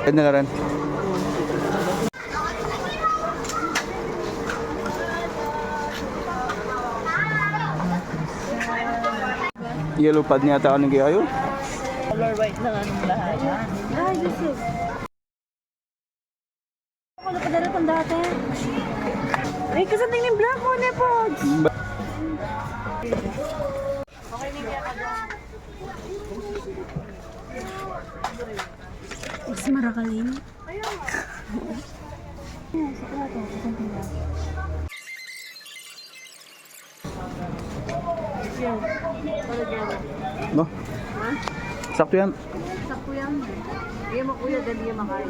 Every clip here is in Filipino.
Pwede na rin. Yellow pad niya ata kayo kayo? Color white na nga nung lahat. Ay, gusto. Ako na padala itong dati. Ay, kasating yung black one eh po. Okay, Nivea ka doon. Is marakaling? Ayun. Sa plato, kasating lang. Yan. Para dyan. No? Ha? Sakto yan. Sakto yan. Hindi mo kuya, dali yung makain.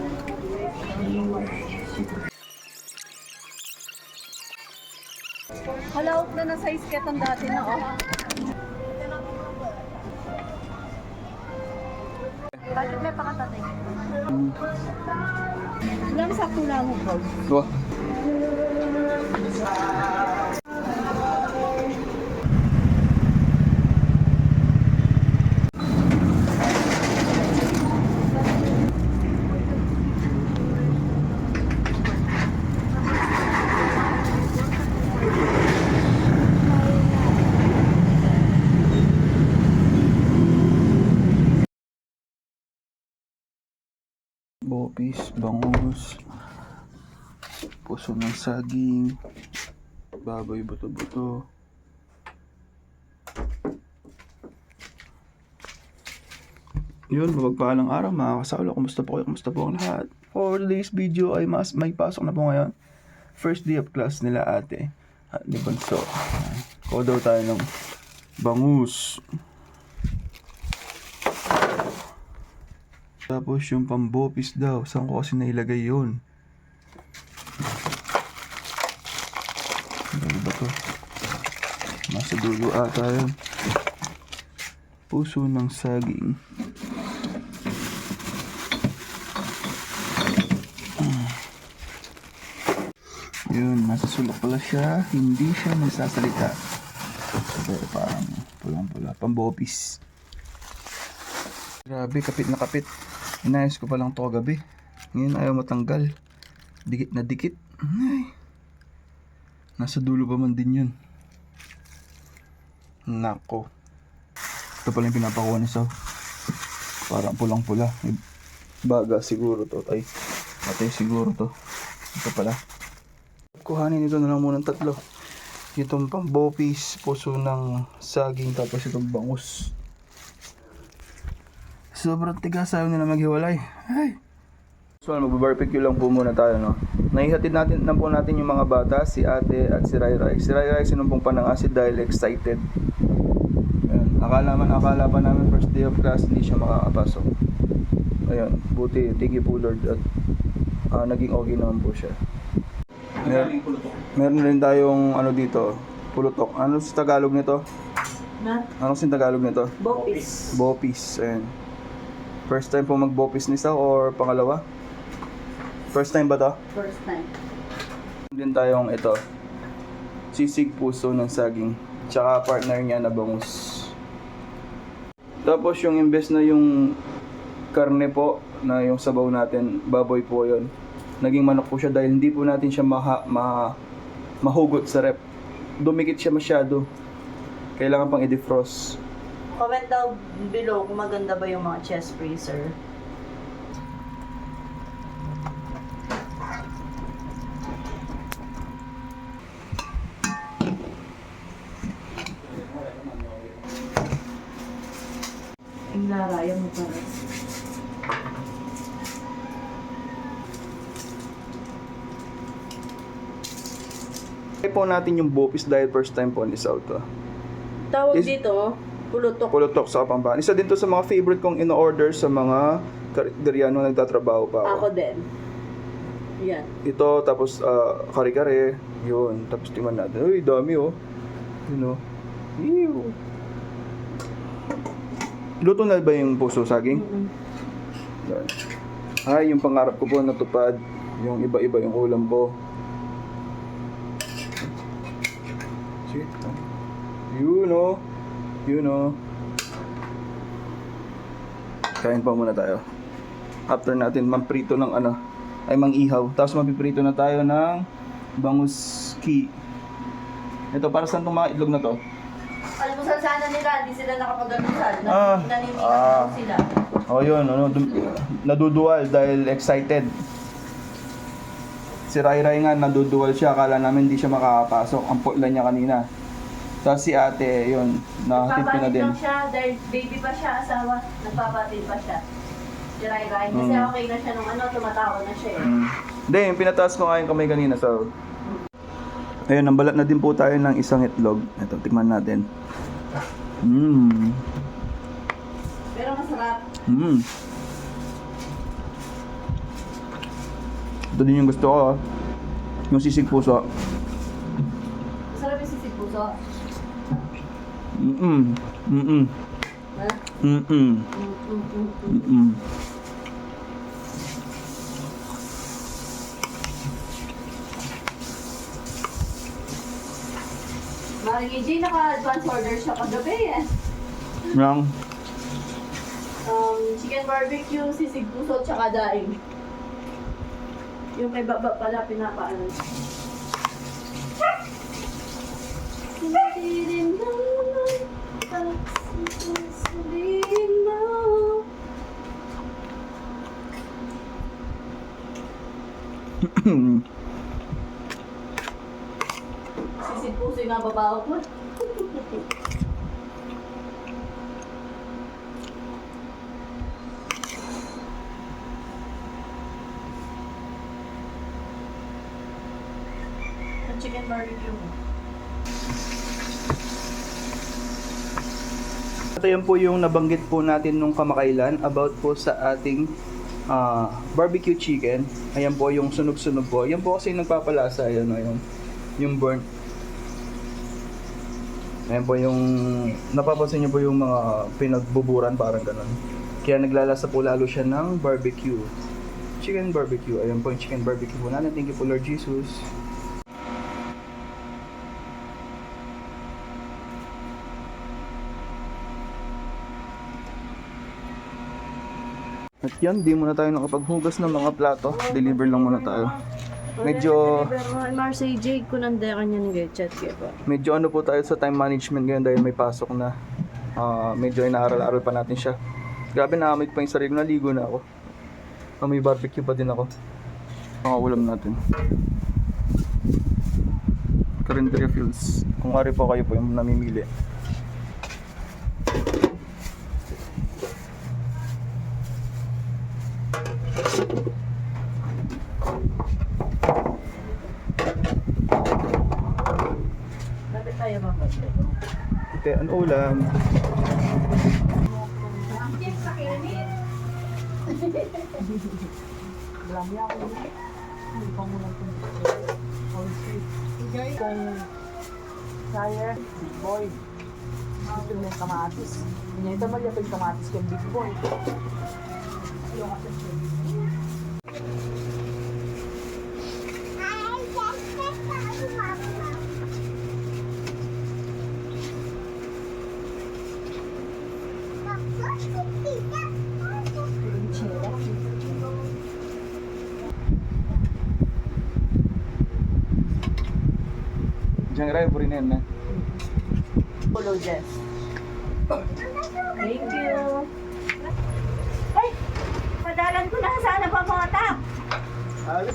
Halawak na na size ketong dati na, oh. Bakit may pakatatay? Lang sakto lang mo, bro. Go. Bopis, bangus, puso ng saging, baboy buto-buto. Yun, mapagpalang araw mga kasawla. Kumusta po kayo? Kumusta po ang lahat? For today's video ay may pasok na po ngayon. First day of class nila ate at ni Bunso. Kuha daw tayo ng bangus. Tapos yung pambopis daw. Saan ko kasi nailagay yun? Ano ba to? Nasa dulo ata yun. Puso ng saging. Yun, nasa sulok pala siya. Hindi siya nagsasalita. Pero parang pulang-pula. Pambopis. Grabe, kapit na kapit. Inayos ko pa lang to kagabi. Ngayon ayaw matanggal. Dikit na dikit. Ay. Nasa dulo pa man din yun. Nako. Ito pala yung pinapakuha ni Saw. Parang pulang-pula. Baga siguro to. Ay, matay siguro to. Ito pala. Kuhanin ito na lang muna ng tatlo. Itong pambopis, puso ng saging, tapos itong bangus. Sobrang tigas, ayaw nila maghiwalay. Ay. So, mag-barbecue lang po muna tayo, no? Naihatid natin po natin yung mga bata, si ate at si Rai Rai. Si Rai Rai sinumpong pa ng acid dahil excited. Ayan. Akala pa namin first day of class, hindi siya makakapasok. Ayun, buti, thank you po Lord at naging okay naman po siya. Meron rin tayong ano dito, pulutok. Ano sa Tagalog nito? Ano sa Tagalog nito? Bopis. Bopis. Ayan. First time po mag-bopis ni Sao or pangalawa? First time ba to? First time. Din tayong ito. Sisig puso ng saging. Tsaka partner niya na bangus. Tapos yung imbes na yung karne po, na yung sabaw natin, baboy po yon. Naging manok po siya dahil hindi po natin siya mahugot sa rep. Dumikit siya masyado. Kailangan pang i-defrost. Comment down below kung maganda ba yung mga chest freezer. Ang larayan mo para. Try po natin yung bopis dahil first time po ni Sao to. Tawag dito, pulutok. Pulutok sa Kapampangan. Isa din to sa mga favorite kong in-order sa mga karideryano nagtatrabaho pa Ako ako. din. Yan. Ito, tapos kare-kare. Yun, tapos tingnan natin. Uy, dami oh. Yun oh. Ew. Luto na ba yung puso saging? Yan. Ay, yung pangarap ko po natupad. Yung iba-iba yung ulam ko. Sige. Yun oh. Yun oh. Kain pa muna tayo. After natin mamprito ng ano, ay mang-ihaw. Tapos mapiprito na tayo ng bangus ki. Ito, para saan itong mga itlog na to? Almusal sana nila, hindi sila nakapag-almusal. Ah. Naninigas sila. O yun, ano, naduduwal dahil excited. Si Rai Rai nga, naduduwal siya. Akala namin hindi siya makakapasok. Ang putla niya kanina. Tapos si ate, yun, nakatid ko na Nagpapalit din. lang siya dahil baby pa siya, asawa. Nagpapalit pa siya. Si Rai Rai. Kasi okay na siya nung ano, tumatawa na siya eh. Hindi, yung pinataas ko nga yung kamay kanina. So, ayun, nambalat na din po tayo ng isang itlog. Ito, tikman natin. Pero masarap. Ito din yung gusto ko. Yung sisig puso. Masarap yung sisig puso. Ha? Maring EJ, naka-advance order siya kagabi eh. Yang? Chicken barbecue, sisig puso, tsaka daing. Yung may baba pala, pinapaano. Sabihin mo, sabihin mo. Sisig puso yung nga babaw ko. Ang chicken barbecue mo. Ito yan po yung nabanggit po natin nung kamakailan about po sa ating barbecue chicken. Ayan po yung sunog-sunog po. Yan po kasi yung nagpapalasa. Ayan o, yung burnt. Ayan po yung napapansin nyo po yung mga pinagbuburan parang ganun. Kaya naglalasa po lalo siya ng barbecue. Chicken barbecue. Ayan po yung chicken barbecue po natin. Thank you po Lord Jesus. At yan, di muna tayo nakapaghugas ng mga plato. Deliver lang muna tayo. Medyo Marcy J, kunande kanya ni Gechat ba? medyo ano po tayo sa time management ngayon dahil may pasok na. Medyo inaaral-aral pa natin siya. Grabe, naamig pa yung sarili. Naligo na ako. May barbecue pa din ako. Mga ulam natin. Carinderia Fields. Kung ari po kayo po yung namimili. Bakit tayo mabalik? Ate, ano ulam? Saya, big boy. Ito na yung kamatis. Ganyan ito mali, ito yung kamatis kay big boy. Diyan rin, burinin na. Follow Jess. Thank you. Ay! Padalan ko na sana pa mga tap.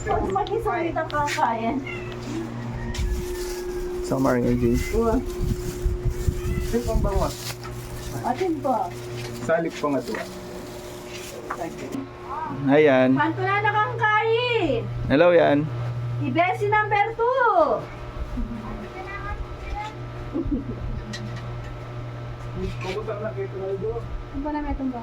Pag mag-isang itang kakayan. Summer ng AJ. Sip ang bawas. Atin pa. Salip pa nga ito. Ayan. Kanto na kang kain. Hello yan. Ibesi number 2. Ano ba namin itong ba?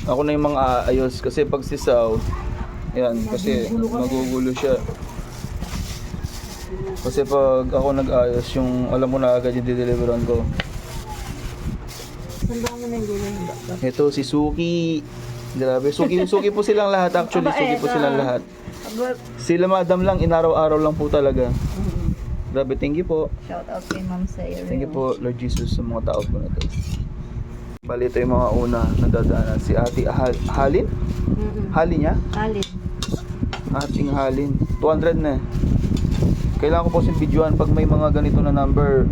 Ako na yung mga aayos kasi pag sisaw, yan, kasi magugulo siya. Kasi pag ako nag-ayos, yung alam mo na agad yung dideliveran ko. Saan ba mo na yung gulay? Ito si Suki. Grabe, Suki po silang lahat actually, Suki po silang lahat. Sila madam lang, inaraw-araw lang po talaga. Grabe, thank you po. Shout out kay Ma'am Sayre. Thank you po Lord Jesus sa mga tao po na to. Bali, ito yung mga una na dadaanan. Si Ate Halin? Halin niya? Alin. Ating Halin. 200 na eh. Kailangan ko po yung videoan pag may mga ganito na number.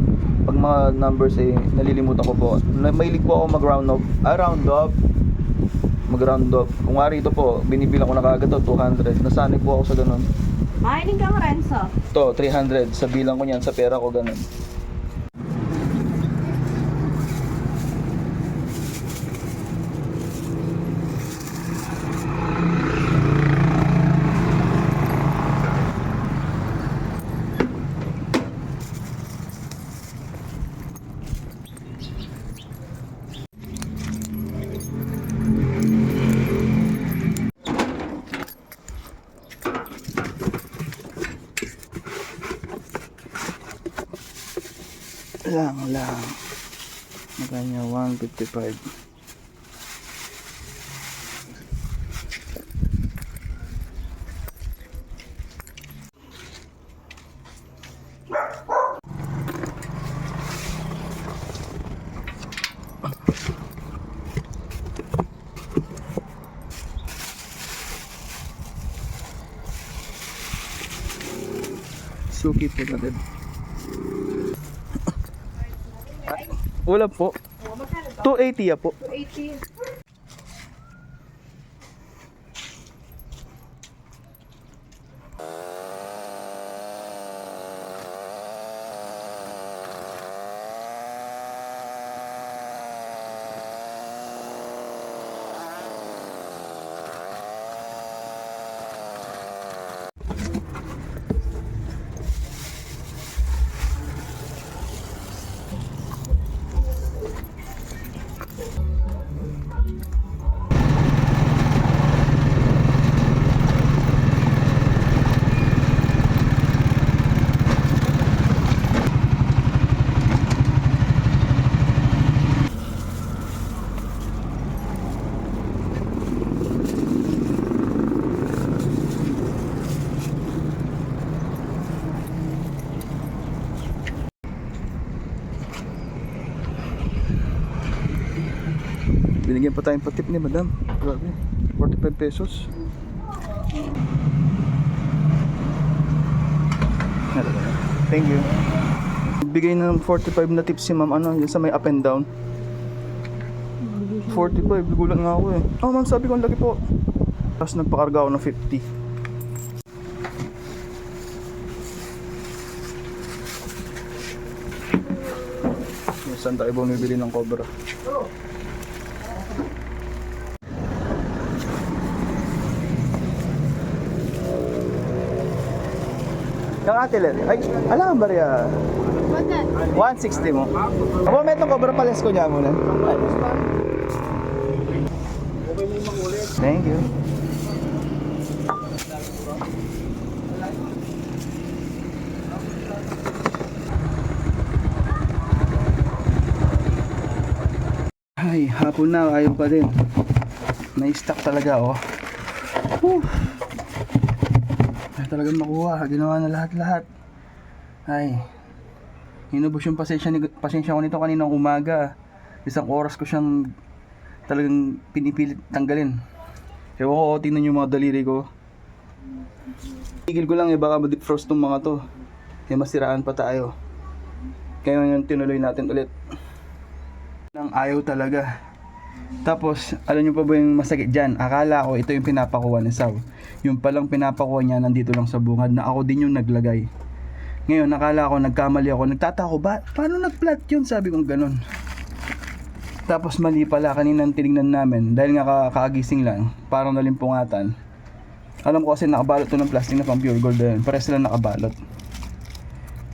Pag mga numbers eh, nalilimutan ko po. Mahilig po ako mag-round up. Mag-round up. Kung nga rito po, binibilang ko na kagad to, 200. Nasanay po ako sa ganun. Mahiling ka, Renzo. To, 300. Sa bilang ko niyan, sa pera ko ganun. Lang. Magkanya 155. Suki po natin. Wala po. 280 ya po. 280. Binigyan pa tayong patip ni madam. Grabe. 45 pesos. Thank you. Bigay na ng 45 na tips si ma'am, ano, yun sa may up and down. 45, gulat nga ako eh. Oh ma'am, sabi ko ang laki po. Tapos nagpakarga ako ng 50. Saan tayo bumibili ng Cobra? Yung ate Len, ay, alam ba rin? 160 mo. Abo, may itong Cobra Pales ko niya muna. Ay. Thank you. Ay, hapon na, ayaw pa din. May stock talaga, oh. Whew. Ay, talagang makuha. Ginawa na lahat-lahat. Ay, hinubos yung pasensya ko nito kaninang umaga. Isang oras ko siyang talagang pinipilit tanggalin. Ewan ko, tingnan yung mga daliri ko. Tigil ko lang eh, baka ma-defrost tong mga to. Eh, masiraan pa tayo. Kaya yun, tinuloy natin ulit. Nang ayaw talaga. Tapos, alam nyo pa ba yung masakit dyan? Akala ko ito yung pinapakuha ni Saw. Yung palang pinapakuha niya nandito lang sa bungad na ako din yung naglagay. Ngayon, nakala ko, nagkamali ako. Nagtatako ba? Paano nag-flat yun? Sabi kong ganun. Tapos mali pala, kaninang tinignan namin. Dahil nga kaagising lang, parang nalimpungatan. Alam ko kasi nakabalot to ng plastic na pang pure gold na yun. Pares sila nakabalot.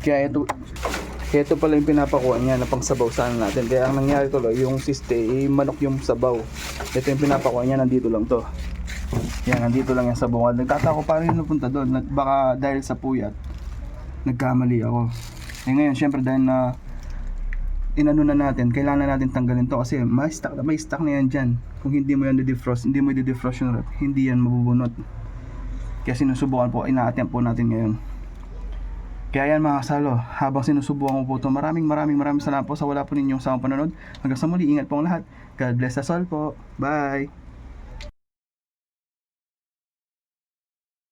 Kaya ito pala yung pinapakuha niya na pang sabaw sana natin. Kaya ang nangyari tuloy, yung siste, manok yung sabaw. Ito yung pinapakuha niya, nandito lang to. Yan, nandito lang yan sa bungad. Nagtatako paano yung napunta doon. Baka dahil sa puyat, nagkamali ako. Eh ngayon, syempre dahil na inano na natin, kailangan natin tanggalin to kasi may stock na yan dyan. Kung hindi mo yan di-defrost, hindi mo di-defrost yung rep, hindi yan mabubunot. Kaya sinusubukan po, ina-attempt po natin ngayon. Kaya yan mga kasalo, habang sinusubukan ko po ito, maraming salamat po sa wala po ninyong samang panonood. Hanggang sa muli, ingat po ang lahat. God bless us all po. Bye!